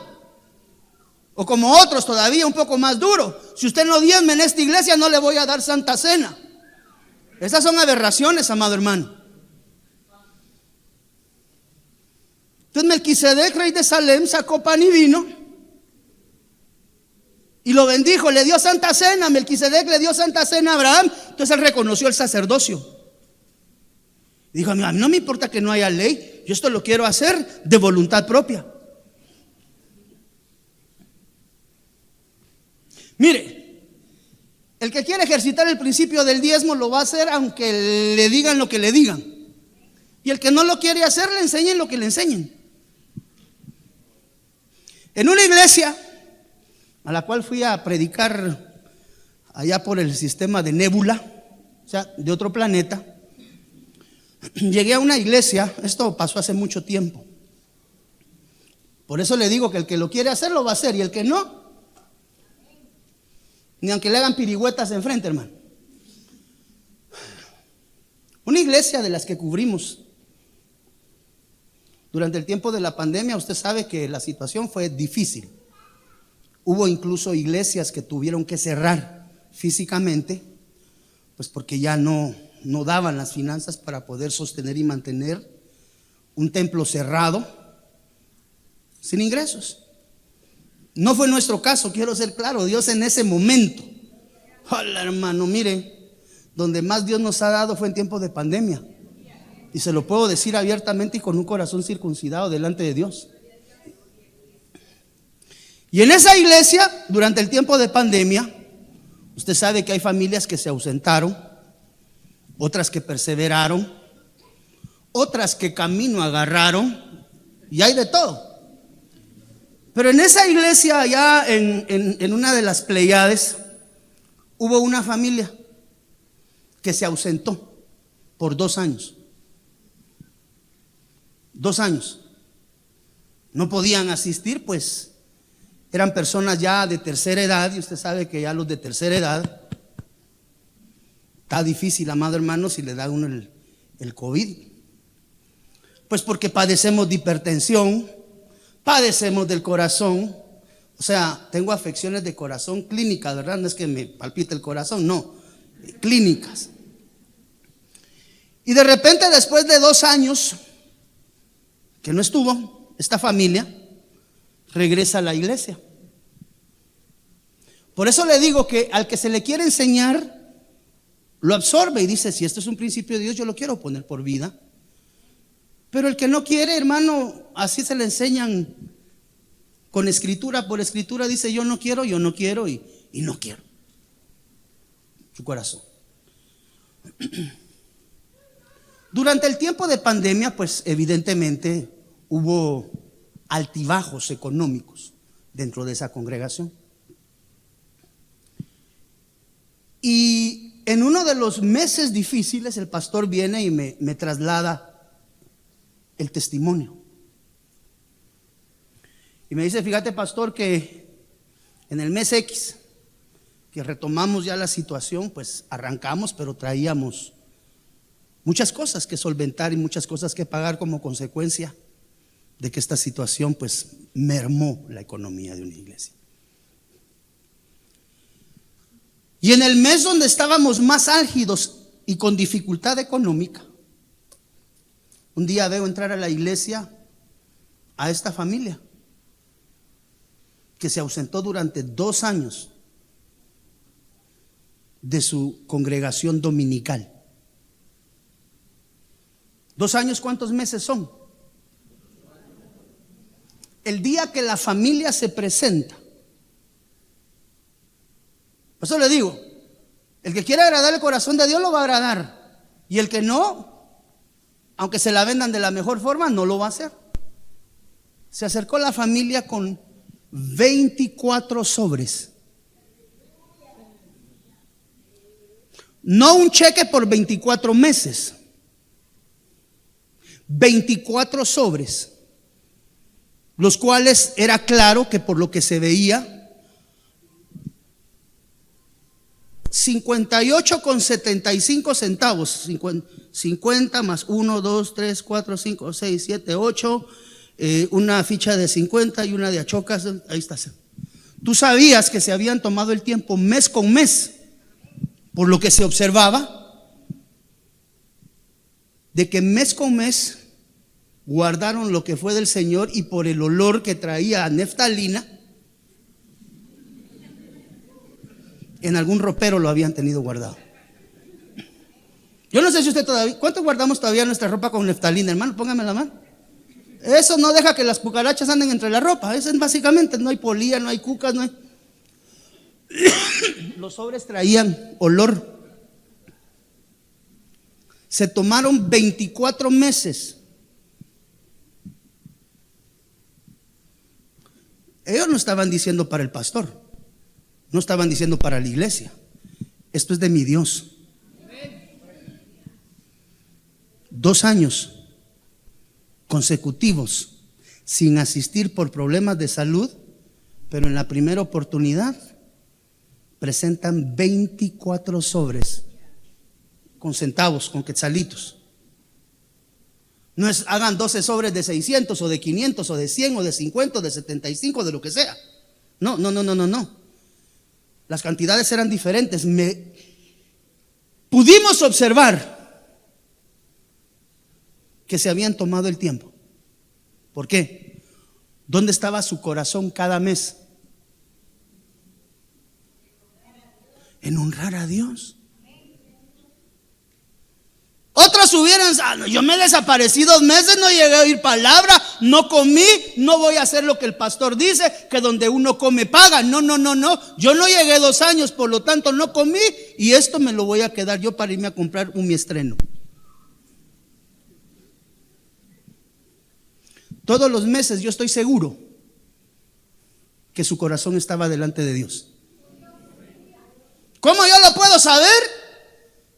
O como otros todavía un poco más duro, si usted no diezma en esta iglesia, no le voy a dar santa cena. Esas son aberraciones, amado hermano. Entonces Melquisedec, rey de Salem, sacó pan y vino y lo bendijo, le dio santa cena. Melquisedec le dio santa cena a Abraham. Entonces él reconoció el sacerdocio. Dijo, a mí no me importa que no haya ley, yo esto lo quiero hacer de voluntad propia. Mire, el que quiere ejercitar el principio del diezmo lo va a hacer aunque le digan lo que le digan. Y el que no lo quiere hacer, le enseñen lo que le enseñen. En una iglesia a la cual fui a predicar allá por el sistema de Nébula, o sea, de otro planeta, llegué a una iglesia. Esto pasó hace mucho tiempo. Por eso le digo que el que lo quiere hacer lo va a hacer, y el que no, ni aunque le hagan pirigüetas enfrente, hermano. Una iglesia de las que cubrimos durante el tiempo de la pandemia, usted sabe que la situación fue difícil. Hubo incluso iglesias que tuvieron que cerrar físicamente, pues porque ya no daban las finanzas para poder sostener y mantener un templo cerrado, sin ingresos. No fue nuestro caso, quiero ser claro. Dios en ese momento, hola hermano, mire, donde más Dios nos ha dado fue en tiempo de pandemia. Y se lo puedo decir abiertamente y con un corazón circuncidado delante de Dios. Y en esa iglesia, durante el tiempo de pandemia, usted sabe que hay familias que se ausentaron, otras que perseveraron, otras que camino agarraron, y hay de todo. Pero en esa iglesia, allá en una de las Pleiades, hubo una familia que se ausentó por 2 años. 2 años. No podían asistir, pues eran personas ya de tercera edad, y usted sabe que ya los de tercera edad está difícil, amado hermano, si le da a uno el COVID. Pues porque padecemos de hipertensión, padecemos del corazón. O sea, tengo afecciones de corazón clínicas, ¿verdad? No es que me palpite el corazón, no, clínicas. Y de repente, después de 2 años que no estuvo, esta familia regresa a la iglesia. Por eso le digo que al que se le quiere enseñar, lo absorbe y dice, si esto es un principio de Dios, yo lo quiero poner por vida. Pero el que no quiere, hermano, así se le enseñan con escritura por escritura, dice, yo no quiero y no quiero. Su corazón. Durante el tiempo de pandemia, pues evidentemente hubo altibajos económicos dentro de esa congregación. Y en uno de los meses difíciles, el pastor viene y me traslada el testimonio. Y me dice, fíjate pastor, que en el mes X, que retomamos ya la situación, pues arrancamos, pero traíamos muchas cosas que solventar y muchas cosas que pagar como consecuencia de que esta situación pues mermó la economía de una iglesia. Y en el mes donde estábamos más álgidos y con dificultad económica, un día veo entrar a la iglesia a esta familia que se ausentó durante 2 años de su congregación dominical. 2 años, ¿cuántos meses son? El día que la familia se presenta. Por eso le digo, el que quiere agradar el corazón de Dios lo va a agradar, y el que no, aunque se la vendan de la mejor forma, no lo va a hacer. Se acercó la familia con 24 sobres. No un cheque por 24 meses. 24 sobres, los cuales era claro que por lo que se veía, 58,75 centavos, 50 más 1, 2, 3, 4, 5, 6, 7, 8, una ficha de 50 y una de achocas, ahí está. Tú sabías que se habían tomado el tiempo mes con mes, por lo que se observaba, de que mes con mes guardaron lo que fue del Señor, y por el olor que traía a neftalina, en algún ropero lo habían tenido guardado. Yo no sé si usted todavía, ¿cuánto guardamos todavía nuestra ropa con neftalina, hermano? Póngame la mano. Eso no deja que las cucarachas anden entre la ropa. Eso es básicamente, no hay polilla, no hay cucas, no hay. Los sobres traían olor. Se tomaron 24 meses. Ellos no estaban diciendo para el pastor, no estaban diciendo para la iglesia. Esto es de mi Dios. 2 años consecutivos sin asistir por problemas de salud, pero en la primera oportunidad presentan 24 sobres con centavos, con quetzalitos. No es hagan 12 sobres de 600 o de 500 o de 100 o de 50 o de 75, de lo que sea. No. Las cantidades eran diferentes. Pudimos observar que se habían tomado el tiempo. ¿Por qué? ¿Dónde estaba su corazón cada mes? En honrar a Dios. Otros hubieran, yo me desaparecí 2 meses, no llegué a oír palabra, no comí, no voy a hacer lo que el pastor dice, que donde uno come paga. No, yo no llegué 2 años, por lo tanto no comí, y esto me lo voy a quedar yo para irme a comprar mi estreno. Todos los meses yo estoy seguro que su corazón estaba delante de Dios. ¿Cómo yo lo puedo saber?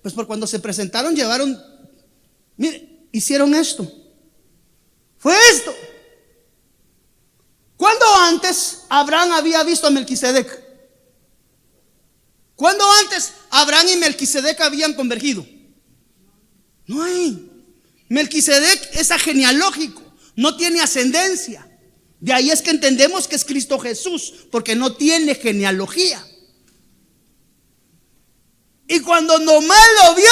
Pues por cuando se presentaron llevaron, mire, hicieron esto. Fue esto. ¿Cuándo antes Abraham había visto a Melquisedec? ¿Cuándo antes Abraham y Melquisedec habían convergido? No hay. Melquisedec es genealógico, no tiene ascendencia. De ahí es que entendemos que es Cristo Jesús, porque no tiene genealogía. Y cuando nomás lo vio,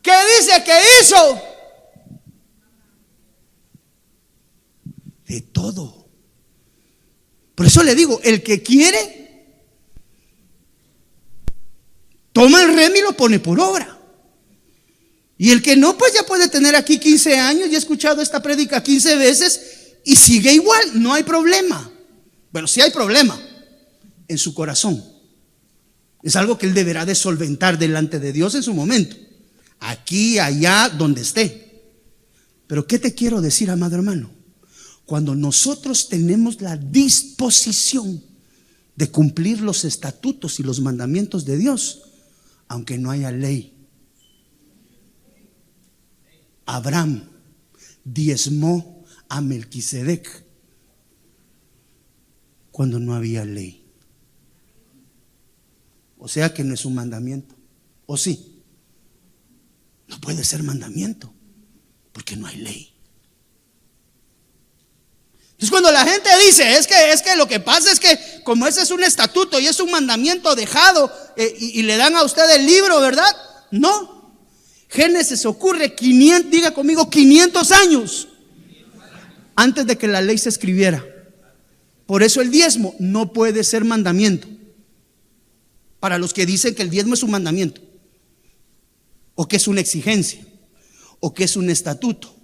¿qué dice que hizo? De todo. Por eso le digo, el que quiere, toma el remo y lo pone por obra. Y el que no, pues ya puede tener aquí 15 años y ha escuchado esta prédica 15 veces y sigue igual, no hay problema. Bueno, sí hay problema en su corazón. Es algo que él deberá de solventar delante de Dios en su momento, aquí, allá, donde esté. Pero ¿qué te quiero decir, amado hermano? Cuando nosotros tenemos la disposición de cumplir los estatutos y los mandamientos de Dios, aunque no haya ley. Abraham diezmó a Melquisedec cuando no había ley. O sea que no es un mandamiento. ¿O sí? No puede ser mandamiento porque no hay ley. Entonces cuando la gente dice es que lo que pasa es que como ese es un estatuto y es un mandamiento dejado y le dan a usted el libro, ¿verdad? No. Génesis ocurre 500, diga conmigo, 500 años antes de que la ley se escribiera. Por eso el diezmo no puede ser mandamiento, para los que dicen que el diezmo es un mandamiento, o que es una exigencia, o que es un estatuto.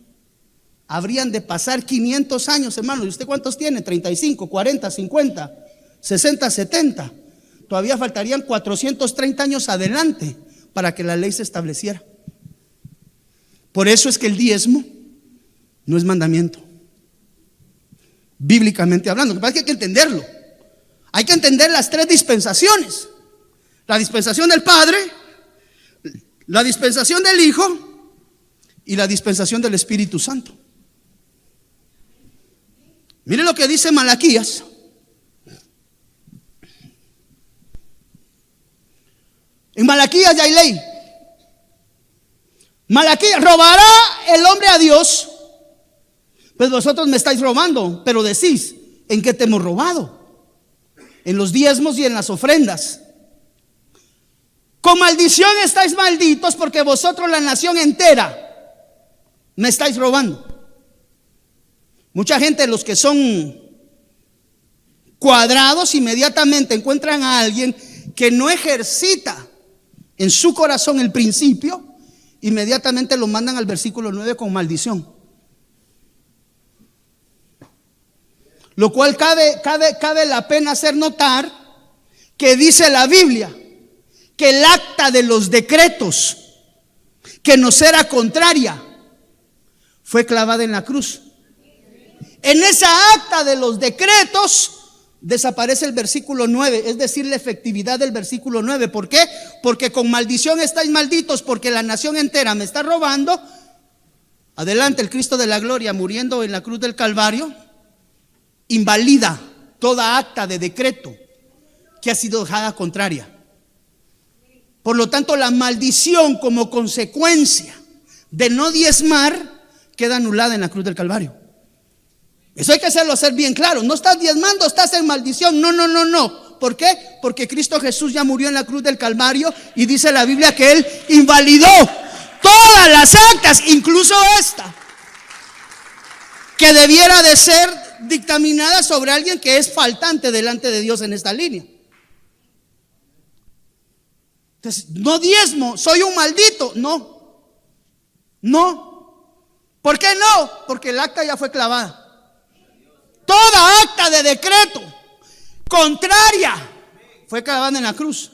Habrían de pasar 500 años, hermano. ¿Y usted cuántos tiene? 35, 40, 50, 60, 70. Todavía faltarían 430 años adelante para que la ley se estableciera. Por eso es que el diezmo no es mandamiento, bíblicamente hablando. Lo que pasa es que hay que entenderlo. Hay que entender las tres dispensaciones: la dispensación del Padre, la dispensación del Hijo y la dispensación del Espíritu Santo. Mire lo que dice Malaquías. En Malaquías ya hay ley. Malaquías: robará el hombre a Dios. Pues vosotros me estáis robando, pero decís: ¿en qué te hemos robado? En los diezmos y en las ofrendas. Con maldición estáis malditos, porque vosotros, la nación entera, me estáis robando. Mucha gente, los que son cuadrados, inmediatamente encuentran a alguien que no ejercita en su corazón el principio, inmediatamente lo mandan al versículo 9 con maldición. Lo cual cabe la pena hacer notar que dice la Biblia que el acta de los decretos, que nos era contraria, fue clavada en la cruz. En esa acta de los decretos desaparece el versículo 9, es decir, la efectividad del versículo 9. ¿Por qué? Porque con maldición estáis malditos, porque la nación entera me está robando. Adelante, el Cristo de la gloria, muriendo en la cruz del Calvario, invalida toda acta de decreto que ha sido dejada contraria. Por lo tanto, la maldición como consecuencia de no diezmar queda anulada en la cruz del Calvario. Eso hay que hacer bien claro. No estás diezmando, estás en maldición. No. ¿Por qué? Porque Cristo Jesús ya murió en la cruz del Calvario, y dice la Biblia que Él invalidó todas las actas, incluso esta, que debiera de ser dictaminada sobre alguien que es faltante delante de Dios en esta línea. Entonces, no diezmo, soy un maldito. No. ¿Por qué no? Porque el acta ya fue clavada. Toda acta de decreto contraria fue clavada en la cruz.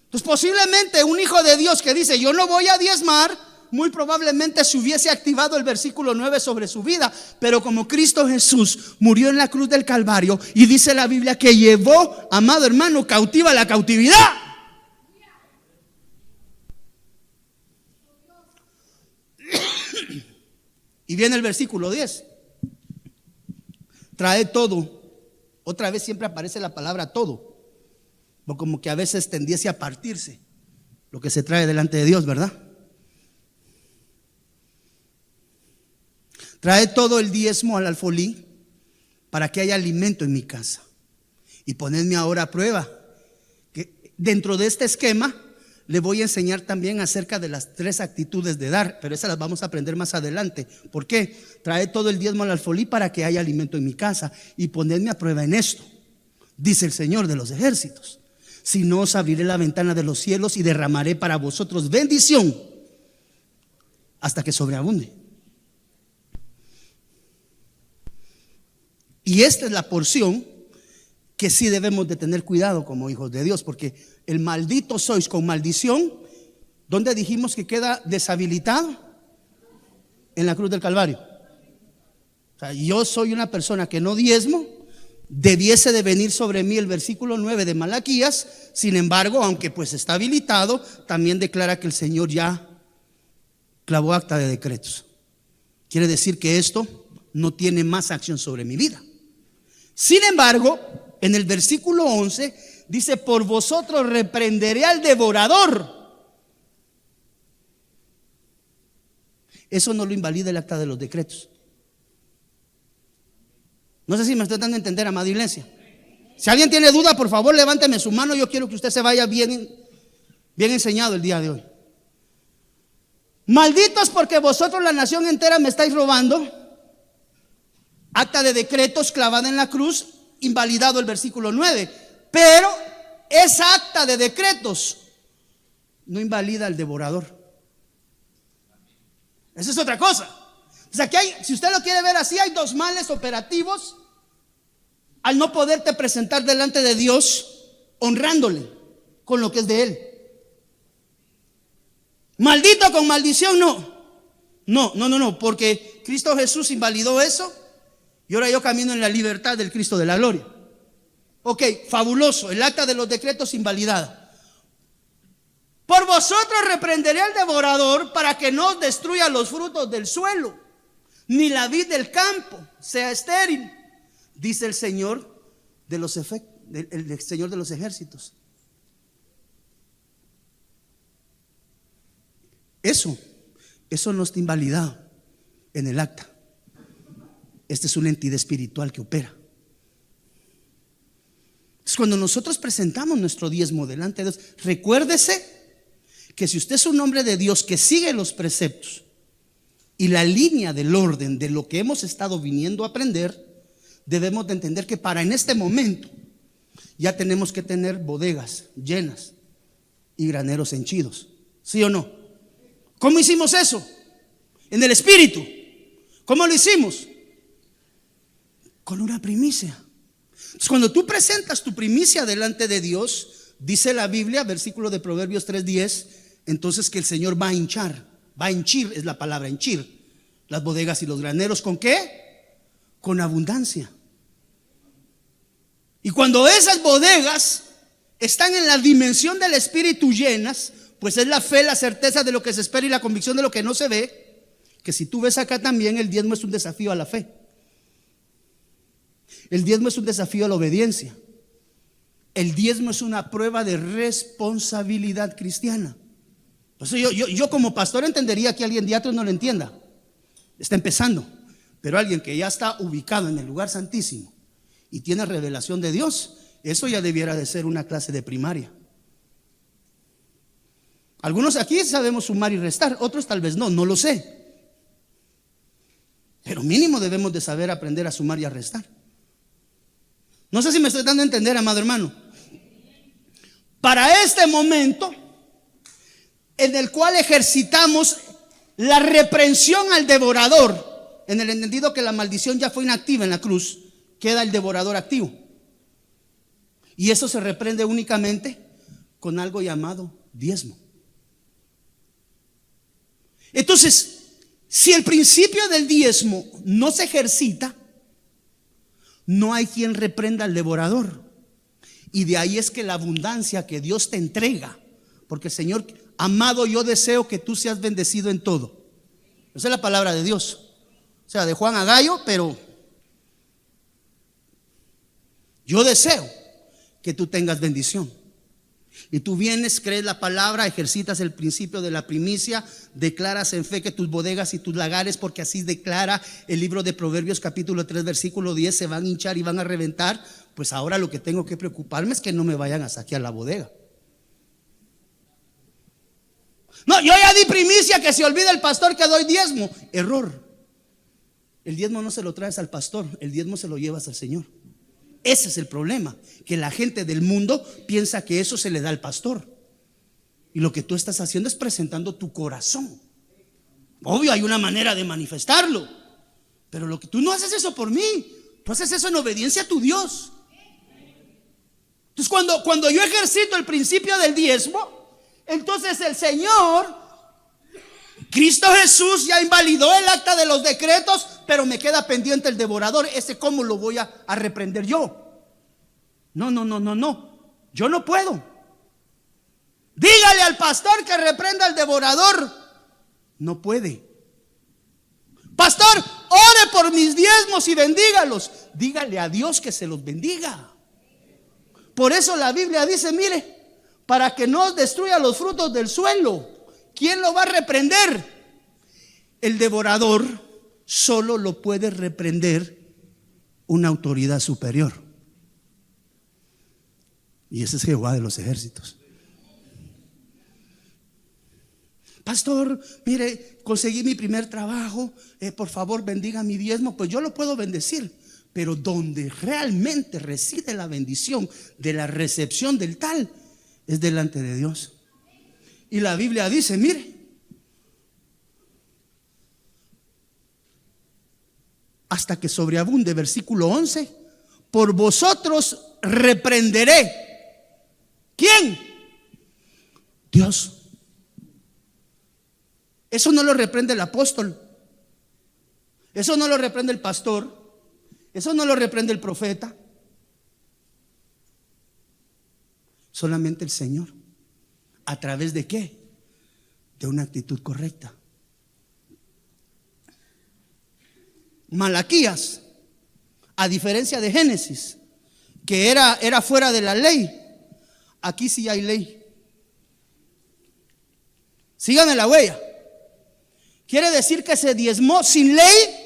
Entonces, posiblemente un hijo de Dios que dice: yo no voy a diezmar, muy probablemente se hubiese activado el versículo 9 sobre su vida. Pero como Cristo Jesús murió en la cruz del Calvario, y dice la Biblia que llevó, amado hermano, cautiva la cautividad. Y viene el versículo 10. Trae todo. Otra vez siempre aparece la palabra todo, o como que a veces tendiese a partirse lo que se trae delante de Dios, ¿verdad? Trae todo el diezmo al alfolí, para que haya alimento en mi casa. Y ponedme ahora a prueba, que dentro de este esquema le voy a enseñar también acerca de las tres actitudes de dar, pero esas las vamos a aprender más adelante. ¿Por qué? Trae todo el diezmo al alfolí para que haya alimento en mi casa, y ponedme a prueba en esto, dice el Señor de los ejércitos. Si no, os abriré la ventana de los cielos y derramaré para vosotros bendición hasta que sobreabunde. Y esta es la porción que sí debemos de tener cuidado como hijos de Dios, porque el maldito sois con maldición, ¿dónde dijimos que queda deshabilitado? En la cruz del Calvario. O sea, yo soy una persona que no diezmo, debiese de venir sobre mí el versículo 9 de Malaquías. Sin embargo, aunque pues está habilitado, también declara que el Señor ya clavó acta de decretos. Quiere decir que esto no tiene más acción sobre mi vida. Sin embargo, en el versículo 11 dice: por vosotros reprenderé al devorador. Eso no lo invalida el acta de los decretos. No sé si me estoy dando a entender, amada iglesia. Si alguien tiene duda, por favor levánteme su mano. Yo quiero que usted se vaya bien enseñado el día de hoy. Malditos porque vosotros, la nación entera, me estáis robando. Acta de decretos clavada en la cruz, invalidado el versículo 9. Pero esa acta de decretos no invalida al devorador. Esa es otra cosa. O sea que hay, si usted lo quiere ver así, hay dos males operativos al no poderte presentar delante de Dios honrándole con lo que es de Él. Maldito con maldición, no, porque Cristo Jesús invalidó eso y ahora yo camino en la libertad del Cristo de la gloria. Ok, fabuloso, el acta de los decretos invalidada. Por vosotros reprenderé al devorador para que no os destruya los frutos del suelo, ni la vid del campo sea estéril, dice el Señor de los el Señor de los ejércitos. Eso no está invalidado en el acta. Esta es una entidad espiritual que opera. Entonces, cuando nosotros presentamos nuestro diezmo delante de Dios, recuérdese que si usted es un hombre de Dios que sigue los preceptos y la línea del orden de lo que hemos estado viniendo a aprender, debemos de entender que para en este momento ya tenemos que tener bodegas llenas y graneros henchidos. ¿Sí o no? ¿Cómo hicimos eso? En el Espíritu. ¿Cómo lo hicimos? Con una primicia. Entonces, cuando tú presentas tu primicia delante de Dios, dice la Biblia, versículo de Proverbios 3:10, entonces que el Señor va a henchir, es la palabra henchir, las bodegas y los graneros. ¿Con qué? Con abundancia. Y cuando esas bodegas están en la dimensión del Espíritu llenas, pues es la fe, la certeza de lo que se espera y la convicción de lo que no se ve. Que si tú ves acá también, el diezmo es un desafío a la fe. El diezmo es un desafío a la obediencia. El diezmo es una prueba de responsabilidad cristiana. Por eso yo como pastor entendería que alguien de atrás no lo entienda. Está empezando. Pero alguien que ya está ubicado en el lugar santísimo y tiene revelación de Dios, eso ya debiera de ser una clase de primaria. Algunos aquí sabemos sumar y restar, otros tal vez no lo sé. Pero mínimo debemos de saber aprender a sumar y a restar. No sé si me estoy dando a entender, amado hermano. Para este momento en el cual ejercitamos la reprensión al devorador, en el entendido que la maldición ya fue inactiva en la cruz, queda el devorador activo. Y eso se reprende únicamente con algo llamado diezmo. Entonces, si el principio del diezmo no se ejercita, no hay quien reprenda al devorador. Y de ahí es que la abundancia que Dios te entrega, porque Señor, amado, yo deseo que tú seas bendecido en todo. Esa es la palabra de Dios. O sea, de Juan a Gallo, pero yo deseo que tú tengas bendición. Y tú vienes, crees la palabra, ejercitas el principio de la primicia, declaras en fe que tus bodegas y tus lagares, porque así declara el libro de Proverbios capítulo 3 versículo 10, se van a hinchar y van a reventar. Pues ahora lo que tengo que preocuparme es que no me vayan a saquear la bodega. No, yo ya di primicia, que se olvida el pastor que doy diezmo. Error. El diezmo no se lo traes al pastor, el diezmo se lo llevas al Señor. Ese es el problema, que la gente del mundo piensa que eso se le da al pastor. Y lo que tú estás haciendo es presentando tu corazón. Obvio, hay una manera de manifestarlo, pero lo que tú no haces eso por mí, tú haces eso en obediencia a tu Dios. Entonces cuando yo ejercito el principio del diezmo, entonces el Señor, Cristo Jesús, ya invalidó el acta de los decretos, pero me queda pendiente el devorador. Ese cómo lo voy a reprender yo. No, yo no puedo. Dígale al pastor que reprenda al devorador. No puede. Pastor, ore por mis diezmos y bendígalos. Dígale a Dios que se los bendiga. Por eso la Biblia dice, mire, para que no destruya los frutos del suelo. ¿Quién lo va a reprender? El devorador solo lo puede reprender una autoridad superior. Y ese es Jehová de los ejércitos. Pastor, mire, conseguí mi primer trabajo, por favor bendiga mi diezmo. Pues yo lo puedo bendecir, Pero donde realmente reside la bendición de la recepción del tal es delante de Dios. Y la Biblia dice, mire, hasta que sobreabunde, versículo 11, por vosotros reprenderé. ¿Quién? Dios. Eso no lo reprende el apóstol, eso no lo reprende el pastor, eso no lo reprende el profeta, solamente el Señor. ¿A través de qué? De una actitud correcta. Malaquías, a diferencia de Génesis, que era fuera de la ley, aquí sí hay ley. Síganme la huella. Quiere decir que se diezmó sin ley.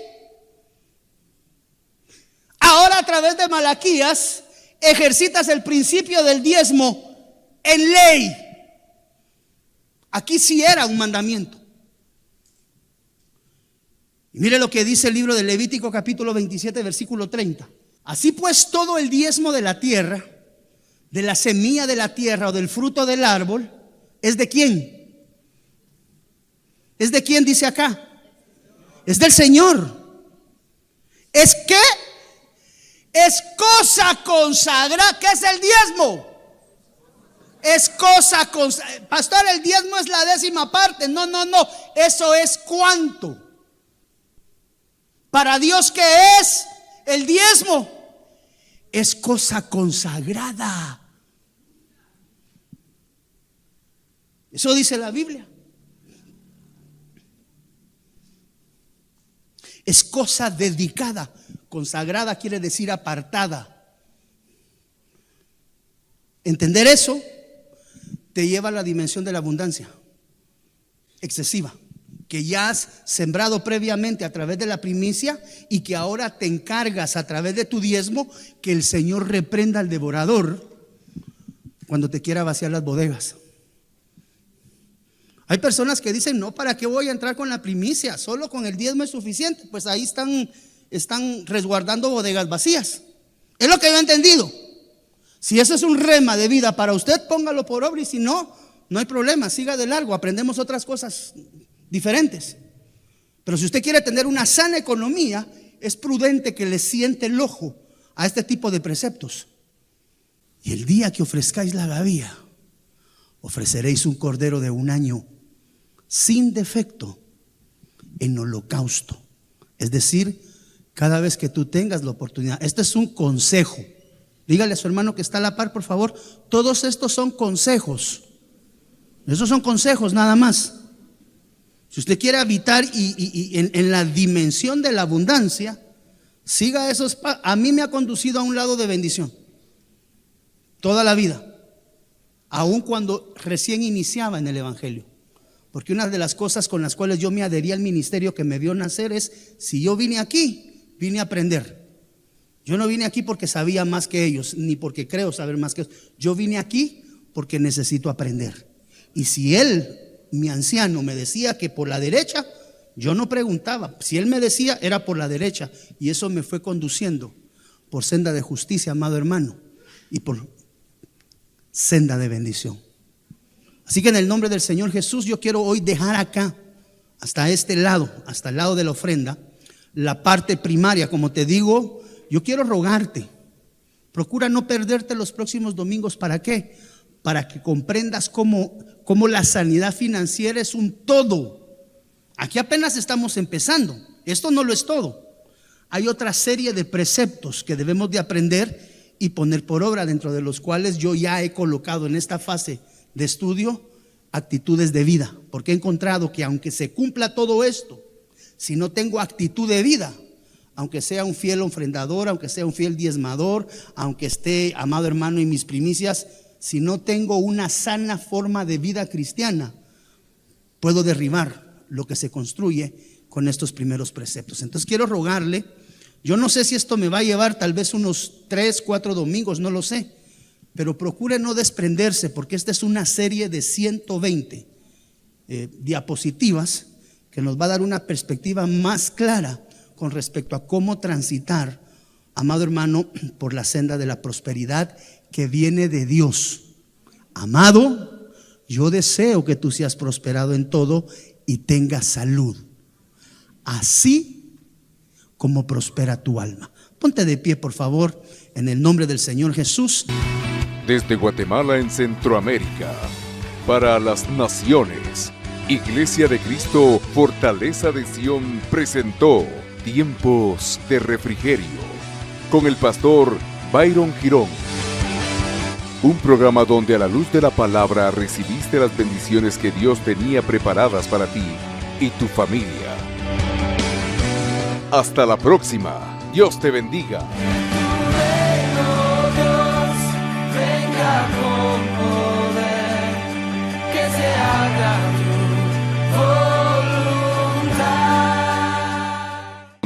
Ahora a través de Malaquías ejercitas el principio del diezmo en ley. Aquí sí era un mandamiento. Y mire lo que dice el libro de Levítico capítulo 27 versículo 30. Así pues todo el diezmo de la tierra, de la semilla de la tierra o del fruto del árbol, ¿es de quién? ¿Es de quién dice acá? Es del Señor. ¿Es qué? Es cosa consagrada. ¿Qué es el diezmo? Es cosa consagrada. Pastor, el diezmo es la 10ª parte. No. Eso es cuánto. Para Dios, ¿qué es el diezmo? Es cosa consagrada. Eso dice la Biblia. Es cosa dedicada. Consagrada quiere decir apartada. Entender eso te lleva a la dimensión de la abundancia excesiva, que ya has sembrado previamente a través de la primicia y que ahora te encargas a través de tu diezmo que el Señor reprenda al devorador cuando te quiera vaciar las bodegas. Hay personas que dicen, no, ¿para qué voy a entrar con la primicia? Solo con el diezmo es suficiente. Pues ahí están resguardando bodegas vacías. Es lo que yo he entendido. Si eso es un rema de vida para usted, póngalo por obra, y si no, no hay problema, siga de largo, aprendemos otras cosas diferentes. Pero si usted quiere tener una sana economía, es prudente que le siente el ojo a este tipo de preceptos. Y el día que ofrezcáis la gavía, ofreceréis un cordero de 1 año sin defecto en holocausto. Es decir, cada vez que tú tengas la oportunidad. Este es un consejo. Dígale a su hermano que está a la par, por favor. Todos estos son consejos. Esos son consejos nada más. Si usted quiere habitar en la dimensión de la abundancia, siga esos pasos. A mí me ha conducido a un lado de bendición toda la vida, aun cuando recién iniciaba en el evangelio. Porque una de las cosas con las cuales yo me adherí al ministerio que me vio nacer es: si yo vine aquí, vine a aprender. Yo no vine aquí porque sabía más que ellos, ni porque creo saber más que ellos. Yo vine aquí porque necesito aprender. Y si él, mi anciano, me decía que por la derecha, yo no preguntaba. Si él me decía, era por la derecha. Y eso me fue conduciendo por senda de justicia, amado hermano, y por senda de bendición. Así que en el nombre del Señor Jesús, yo quiero hoy dejar acá, hasta este lado, hasta el lado de la ofrenda, la parte primaria. Como te digo, yo quiero rogarte, procura no perderte los próximos domingos. ¿Para qué? Para que comprendas cómo la sanidad financiera es un todo. Aquí apenas estamos empezando. Esto no lo es todo. Hay otra serie de preceptos que debemos de aprender y poner por obra, dentro de los cuales yo ya he colocado en esta fase de estudio actitudes de vida. Porque he encontrado que aunque se cumpla todo esto, si no tengo actitud de vida, aunque sea un fiel ofrendador, aunque sea un fiel diezmador, aunque esté, amado hermano, en mis primicias, si no tengo una sana forma de vida cristiana, puedo derribar lo que se construye con estos primeros preceptos. Entonces quiero rogarle, yo no sé si esto me va a llevar tal vez unos 3, 4 domingos, no lo sé, pero procure no desprenderse, porque esta es una serie de 120 diapositivas que nos va a dar una perspectiva más clara con respecto a cómo transitar amado hermano, por la senda de la prosperidad que viene de Dios. Amado, yo deseo que tú seas prosperado en todo y tengas salud, así como prospera tu alma. Ponte de pie, por favor, en el nombre del Señor Jesús. Desde Guatemala en Centroamérica, para las naciones, Iglesia de Cristo, Fortaleza de Sion, presentó Tiempos de Refrigerio, con el pastor Byron Girón. Un programa donde a la luz de la palabra recibiste las bendiciones que Dios tenía preparadas para ti y tu familia. Hasta la próxima. Dios te bendiga.